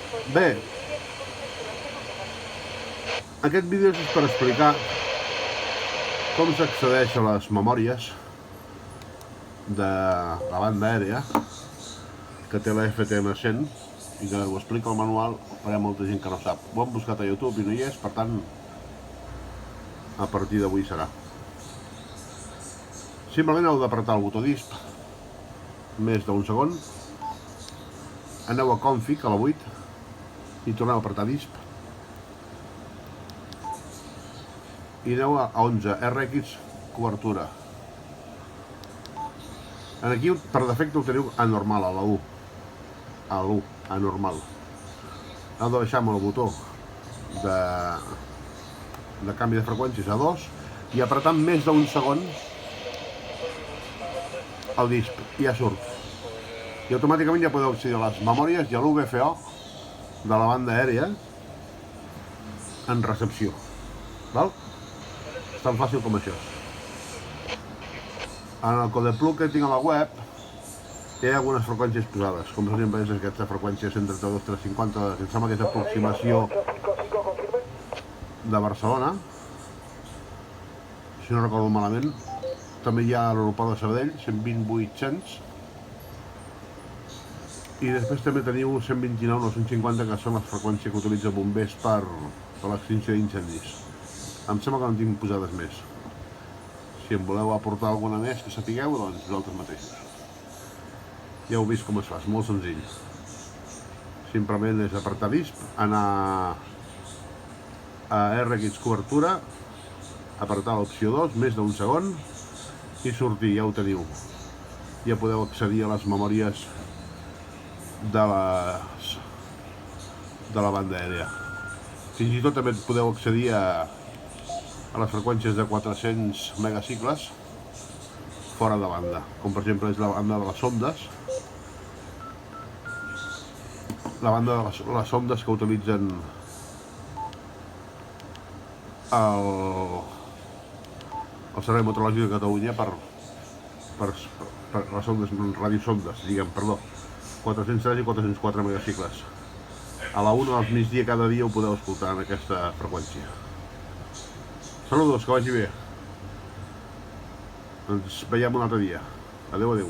Bé, aquest vídeo és per explicar com s'accedeix a les memòries de la banda aèria que té la FTM100 i que ho explica el manual, però hi ha molta gent que no sap. Ho hem buscat a YouTube i no hi és, per tant, a partir d'avui serà. Simplement heu d'apretar el botó disp més d'un segon, aneu a config, a la 8, i torneu a apretar disp, i aneu a 11, RX cobertura. Aquí per defecte ho teniu a normal, a la 1, a l'1, a normal. Heu de baixar amb el botó de canvi de freqüències a 2 i apretant més d'un segon el disc, i ja surt. I automàticament ja podeu accedir a les memòries i a l'UVFO de la banda aèria en recepció. Val? És tan fàcil com això. En el codeplug que tinc a la web hi ha algunes freqüències posades, com per exemple és aquesta freqüència 132.350, que em sembla que és aproximació de Barcelona, si no recordo malament. També hi ha l'aeroport de Sabadell, 120.800, i després també teniu 129 o 150, que són les freqüències que utilitza bombers per l'extinció d'incendis. Em sembla que no en tinc posades més. Si em voleu aportar alguna més que sapigueu, doncs vosaltres mateixos. Ja heu vist com es fa, és molt senzill. Simplement és apretar disp, anar a RX cobertura, apretar l'opció 2, més d'un segon, i sortir, ja ho teniu. Ja podeu accedir a les memòries de la banda aèria. Fins i tot també podeu accedir a les freqüències de 400 megacicles fora de banda, com per exemple és la banda de les sondes, la banda de les sondes que utilitzen el Servei Meteorològic de Catalunya per les sondes, radiosondes, diguem, perdó, 403 i 404 megacicles. A la 1 al migdia cada dia ho podeu escoltar en aquesta freqüència. Saludos, que vagi bé. Ens veiem un altre dia. Adeu, adeu.